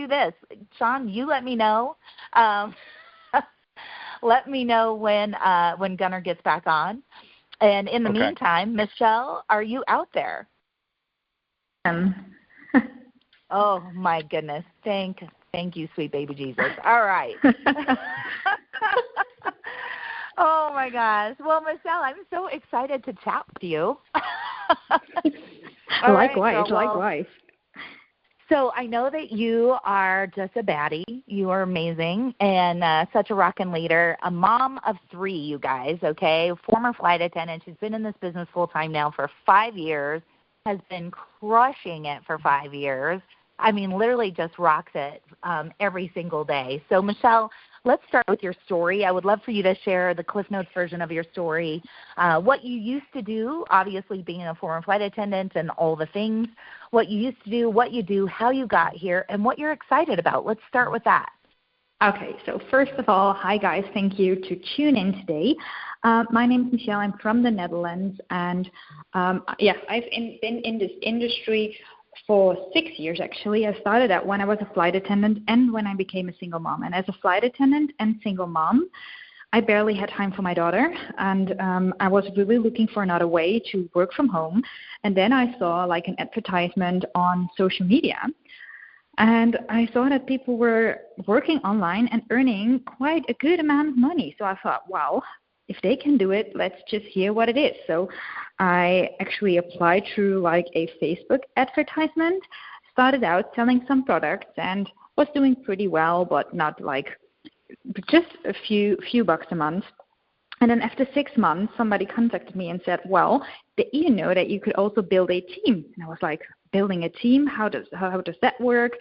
do this. Sean, you let me know. Let me know when Gunnar gets back on. And in the meantime, Michelle, are you out there? Oh, my goodness. Thank you, sweet baby Jesus. All right. Oh, my gosh. Well, Michelle, I'm so excited to chat with you. Likewise. So I know that you are just a baddie. You are amazing and such a rockin' leader, a mom of 3, you guys, okay, former flight attendant. She's been in this business full-time now for 5 years, has been crushing it for 5 years. I mean, literally just rocks it every single day. So, Michelle, let's start with your story. I would love for you to share the Cliff Notes version of your story, what you used to do, obviously being a former flight attendant and all the things, what you used to do, what you do, how you got here, and what you're excited about. Let's start with that. Okay, so first of all, hi guys, thank you to tune in today. My name is Michelle. I'm from the Netherlands, and I've been in this industry for 6 years, actually. I started out when I was a flight attendant and when I became a single mom. And as a flight attendant and single mom, I barely had time for my daughter, and I was really looking for another way to work from home. And then I saw like an advertisement on social media, and I saw that people were working online and earning quite a good amount of money. So I thought, wow, if they can do it, let's just hear what it is. So I actually applied through like a Facebook advertisement, started out selling some products and was doing pretty well, but not like just a few bucks a month. And then after 6 months, somebody contacted me and said, well, did you know that you could also build a team? And I was like, building a team? How does that work?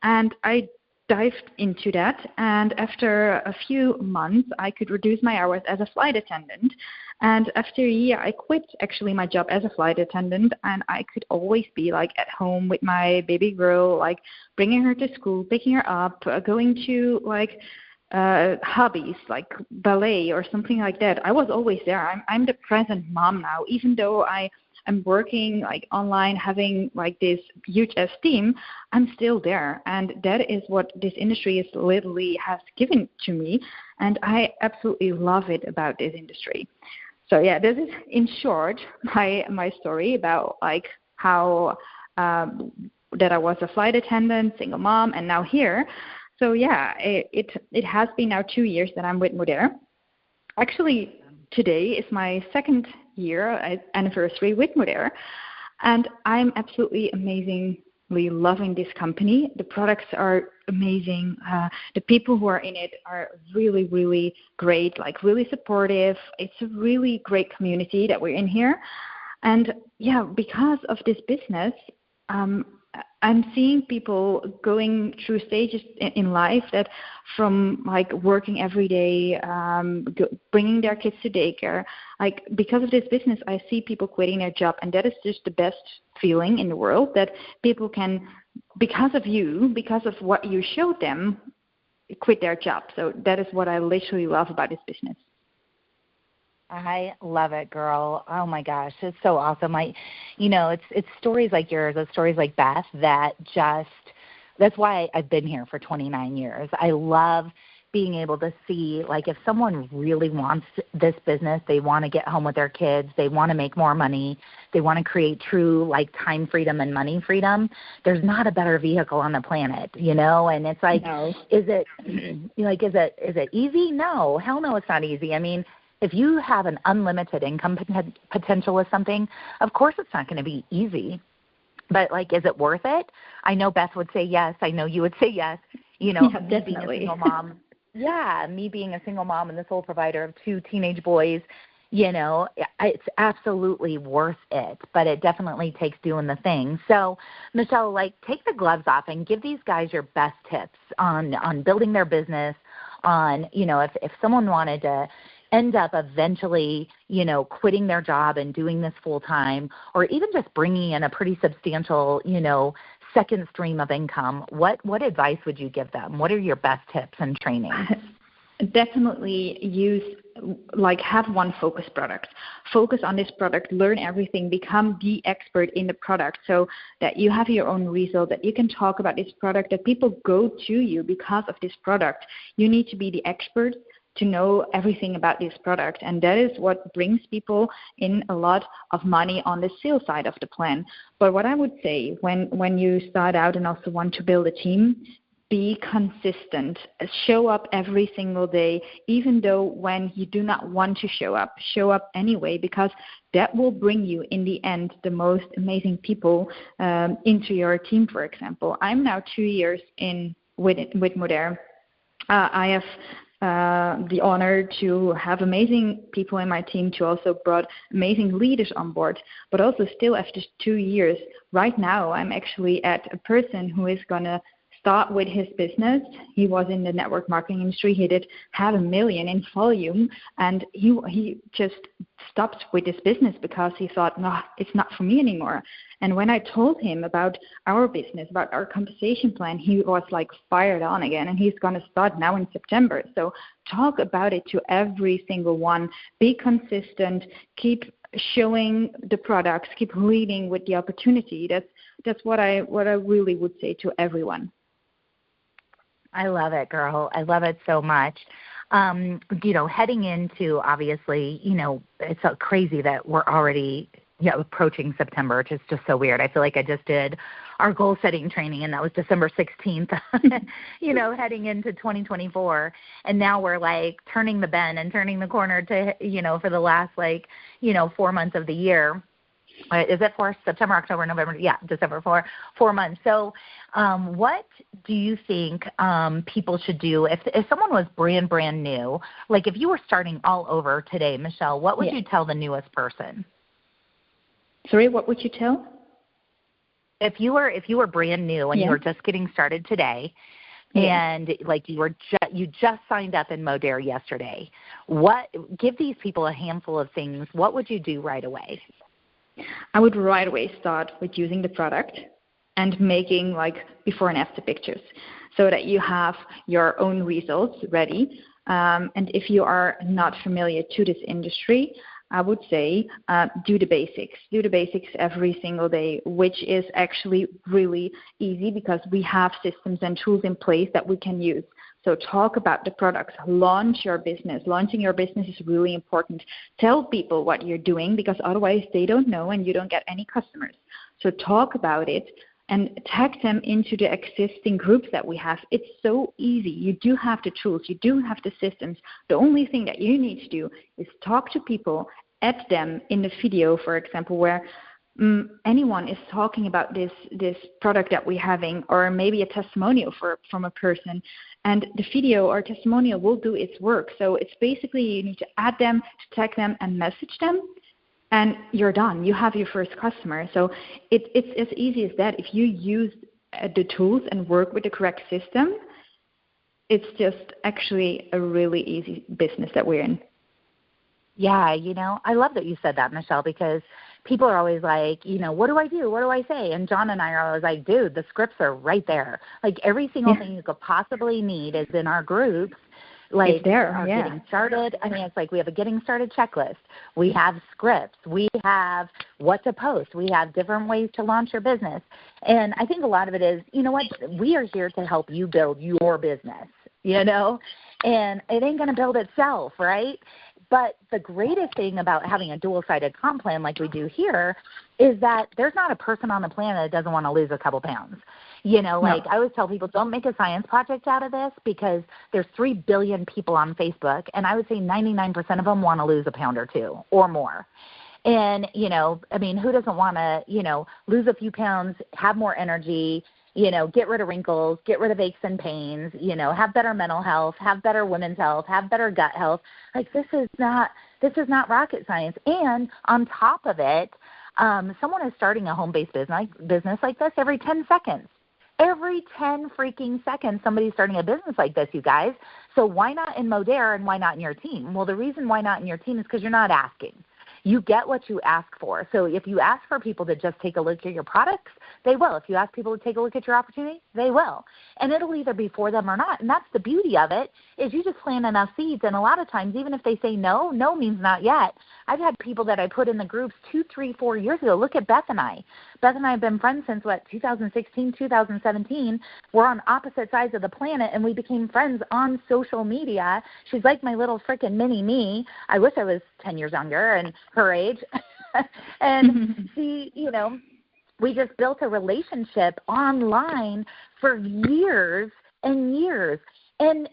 And I dived into that, and after a few months, I could reduce my hours as a flight attendant. And after a year, I quit actually my job as a flight attendant, and I could always be like at home with my baby girl, like bringing her to school, picking her up, going to like hobbies like ballet or something like that. I was always there. I'm the present mom now, even though I'm working like online, having like this huge team, I'm still there. And that is what this industry is literally has given to me. And I absolutely love it about this industry. So yeah, this is in short my story about like how that I was a flight attendant, single mom, and now here. So yeah, it has been now 2 years that I'm with Modera. Actually, today is my 2nd year anniversary with Modera, and I'm absolutely amazingly loving this company. The products are amazing. The people who are in it are really, really great, like really supportive. It's a really great community that we're in here. And yeah, because of this business, I'm seeing people going through stages in life that from like working every day, bringing their kids to daycare, like because of this business, I see people quitting their job. And that is just the best feeling in the world, that people can, because of you, because of what you showed them, quit their job. So that is what I literally love about this business. I love it, girl. Oh my gosh, it's so awesome. It's stories like yours, it's stories like Beth that's why I've been here for 29 years. I love being able to see, like, if someone really wants this business, they want to get home with their kids, they want to make more money, they want to create true, like, time freedom and money freedom, there's not a better vehicle on the planet, And it's like, no. Is it easy? No, hell no, it's not easy. I mean, if you have an unlimited income potential with something, of course it's not going to be easy. But, like, is it worth it? I know Beth would say yes. I know you would say yes. Yeah, definitely. Being a single mom. Yeah, me being a single mom and the sole provider of 2 teenage boys, it's absolutely worth it. But it definitely takes doing the thing. So, Michelle, like, take the gloves off and give these guys your best tips on building their business, on, if someone wanted to end up eventually, quitting their job and doing this full time, or even just bringing in a pretty substantial, second stream of income, what advice would you give them? What are your best tips and training? Definitely use have one focus product. Focus on this product, learn everything, become the expert in the product so that you have your own result, that you can talk about this product, that people go to you because of this product. You need to be the expert to know everything about this product. And that is what brings people in a lot of money on the sales side of the plan. But what I would say when you start out and also want to build a team, be consistent. Show up every single day, even though when you do not want to show up anyway, because that will bring you, in the end, the most amazing people into your team, for example. I'm now 2 years in with Modair. I have the honor to have amazing people in my team, to also brought amazing leaders on board, but also still after 2 years, right now I'm actually at a person who is going to start with his business. He was in the network marketing industry. He did have 1 million in volume, and he just stopped with this business because he thought, no, it's not for me anymore. And when I told him about our business, about our compensation plan, he was like fired on again, and he's going to start now in September. So talk about it to every single one. Be consistent. Keep showing the products. Keep leading with the opportunity. That's what I really would say to everyone. I love it, girl. I love it so much. Heading into, obviously, it's so crazy that we're already approaching September, which is just so weird. I feel like I just did our goal setting training, and that was December 16th, heading into 2024. And now we're like turning the bend and turning the corner to, for the last 4 months of the year. Is it for September, October, November? Yeah, December, 4 months. So what do you think people should do if someone was brand new? Like if you were starting all over today, Michelle, what would you tell the newest person? Sorry, what would you tell? If you were brand new and you were just getting started today, and like you just signed up in Modair yesterday, give these people a handful of things. What would you do right away? I would right away start with using the product and making before and after pictures so that you have your own results ready. And if you are not familiar to this industry, I would say do the basics. Do the basics every single day, which is actually really easy because we have systems and tools in place that we can use. So talk about the products, launch your business. Launching your business is really important. Tell people what you're doing because otherwise they don't know and you don't get any customers. So talk about it and tag them into the existing groups that we have. It's so easy. You do have the tools. You do have the systems. The only thing that you need to do is talk to people, add them in the video, for example, where anyone is talking about this product that we're having, or maybe a testimonial from a person, and the video or testimonial will do its work. So it's basically you need to add them, to tag them, and message them, and you're done. You have your first customer. So it's as easy as that. If you use the tools and work with the correct system, it's just actually a really easy business that we're in. Yeah, I love that you said that, Michelle, because people are always like, what do I do? What do I say? And John and I are always like, dude, the scripts are right there. Like every single thing you could possibly need is in our groups. Like our getting started. I mean, it's like we have a getting started checklist. We have scripts. We have what to post. We have different ways to launch your business. And I think a lot of it is, we are here to help you build your business, and it ain't going to build itself, right? But the greatest thing about having a dual-sided comp plan like we do here is that there's not a person on the planet that doesn't want to lose a couple pounds. I always tell people, don't make a science project out of this because there's 3 billion people on Facebook, and I would say 99% of them want to lose a pound or two or more. And, who doesn't want to, lose a few pounds, have more energy, get rid of wrinkles, get rid of aches and pains, have better mental health, have better women's health, have better gut health. Like this is not rocket science. And on top of it, someone is starting a home-based business like this every 10 seconds. Every 10 freaking seconds, somebody's starting a business like this, you guys. So why not in Modair and why not in your team? Well, the reason why not in your team is because you're not asking. You get what you ask for. So if you ask for people to just take a look at your products, they will. If you ask people to take a look at your opportunity, they will. And it'll either be for them or not. And that's the beauty of it, is you just plant enough seeds. And a lot of times, even if they say no, no means not yet. I've had people that I put in the groups 2, 3, 4 years ago. Look at Beth and I. Beth and I have been friends since, 2016, 2017. We're on opposite sides of the planet, and we became friends on social media. She's like my little freaking mini me. I wish I was 10 years younger and her age. And she, we just built a relationship online for years and years. And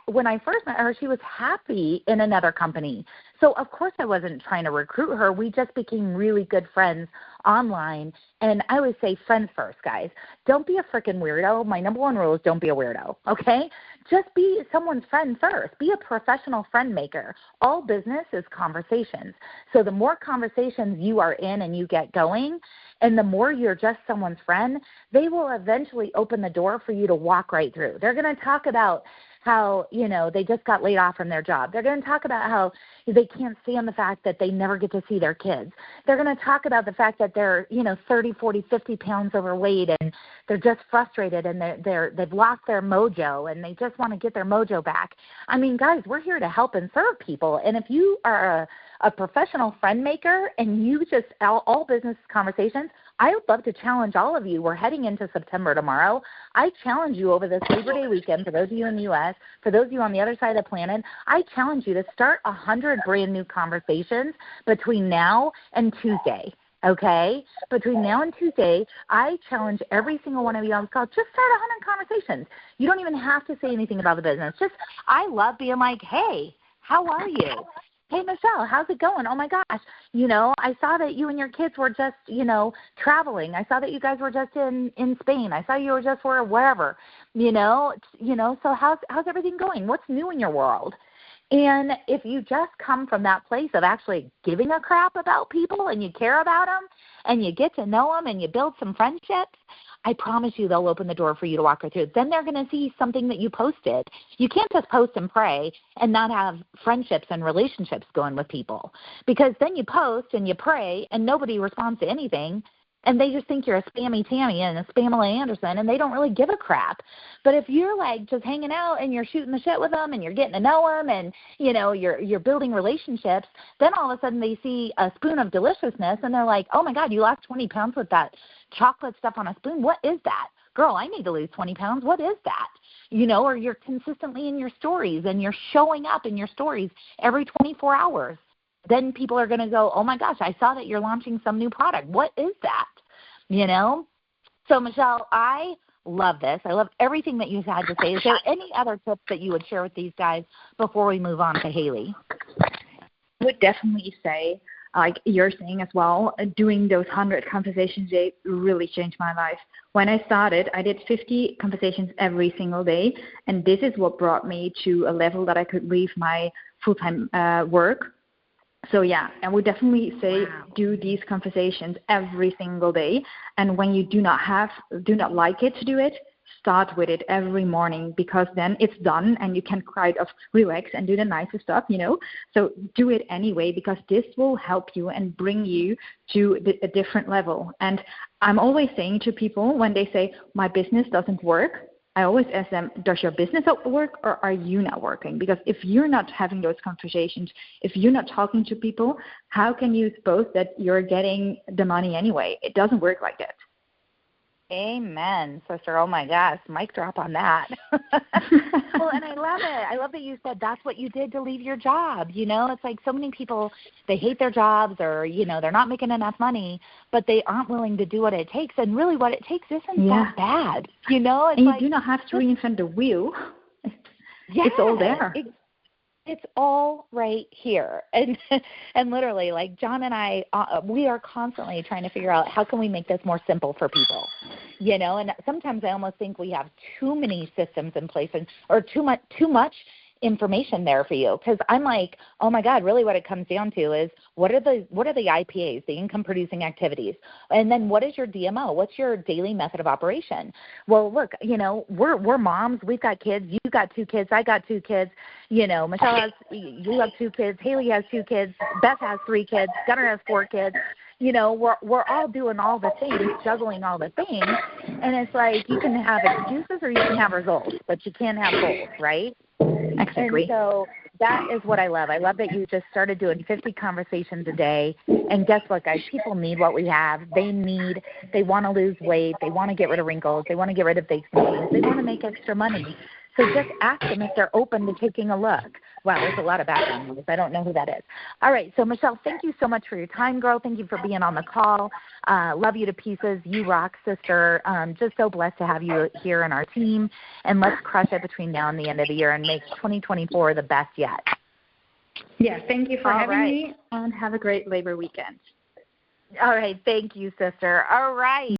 when I first met her, she was happy in another company. So, of course, I wasn't trying to recruit her. We just became really good friends online. And I always say friends first, guys. Don't be a freaking weirdo. My number one rule is don't be a weirdo, okay? Just be someone's friend first. Be a professional friend maker. All business is conversations. So the more conversations you are in and you get going, and the more you're just someone's friend, they will eventually open the door for you to walk right through. They're going to talk about how, they just got laid off from their job. They're going to talk about how they can't stand the fact that they never get to see their kids. They're going to talk about the fact that they're, 30, 40, 50 pounds overweight, and they're just frustrated, and they've lost their mojo, and they just want to get their mojo back. I mean, guys, we're here to help and serve people. And if you are a professional friend maker and you just all business conversations, I would love to challenge all of you. We're heading into September tomorrow. I challenge you over this Labor Day weekend, for those of you in the U.S., for those of you on the other side of the planet, I challenge you to start 100 brand new conversations between now and Tuesday. Okay? Between now and Tuesday, I challenge every single one of you on this call, just start 100 conversations. You don't even have to say anything about the business. I love being like, hey, how are you? Hey, Michelle, how's it going? Oh, my gosh. I saw that you and your kids were just, traveling. I saw that you guys were just in Spain. I saw you were just wherever, so how's everything going? What's new in your world? And if you just come from that place of actually giving a crap about people, and you care about them, and you get to know them, and you build some friendships, I promise you they'll open the door for you to walk right through. Then they're going to see something that you posted. You can't just post and pray and not have friendships and relationships going with people, because then you post and you pray and nobody responds to anything, and they just think you're a spammy Tammy and a Spamela Anderson, and they don't really give a crap. But if you're like just hanging out and you're shooting the shit with them and you're getting to know them, and you're building relationships, then all of a sudden they see a spoon of deliciousness and they're like, oh my God, you lost 20 pounds with that chocolate stuff on a spoon. What is that? Girl, I need to lose 20 pounds. What is that? Or you're consistently in your stories and you're showing up in your stories every 24 hours. Then people are going to go, oh my gosh, I saw that you're launching some new product. What is that? So Michelle, I love this. I love everything that you've had to say. Is there any other tips that you would share with these guys before we move on to Haley? I would definitely say, like you're saying as well, doing those 100 conversations a day really changed my life. When I started, I did 50 conversations every single day, and this is what brought me to a level that I could leave my full-time work. So yeah, I would definitely say do these conversations every single day. And when you do not like it to do it, start with it every morning, because then it's done and you can kind of relax and do the nicer stuff, So do it anyway, because this will help you and bring you to a different level. And I'm always saying to people when they say my business doesn't work, I always ask them, does your business work or are you not working? Because if you're not having those conversations, if you're not talking to people, how can you suppose that you're getting the money anyway? It doesn't work like that. Amen, sister. Oh, my gosh. Mic drop on that. Well, and I love it. I love that you said that's what you did to leave your job. It's like so many people, they hate their jobs, or, they're not making enough money, but they aren't willing to do what it takes. And really what it takes isn't that bad. It's and like, you do not have to reinvent the wheel. Yeah, it's all there. It's all right here. And literally, like John and I, we are constantly trying to figure out how can we make this more simple for people, and sometimes I almost think we have too many systems in place, or too much information there for you, because I'm like, oh my God, really what it comes down to is what are the IPAs, the income producing activities, and then what is your DMO? What's your daily method of operation? Well, look, we're moms, we've got kids, you got 2 kids, I got 2 kids, Michelle you have 2 kids, Haley has 2 kids, Beth has 3 kids, Gunnar has 4 kids. We're all doing all the things, juggling all the things, and it's like you can have excuses or you can have results, but you can't have both, right? Exactly. And so that is what I love. I love that you just started doing 50 conversations a day, and guess what, guys? People need what we have. They want to lose weight. They want to get rid of wrinkles. They want to get rid of fake stains. They want to make extra money. So just ask them if they're open to taking a look. Wow, there's a lot of background noise. I don't know who that is. All right, so Michelle, thank you so much for your time, girl. Thank you for being on the call. Love you to pieces. You rock, sister. Just so blessed to have you here on our team. And let's crush it between now and the end of the year and make 2024 the best yet. Yeah, thank you for having me, and have a great Labor weekend. All right, thank you, sister. All right.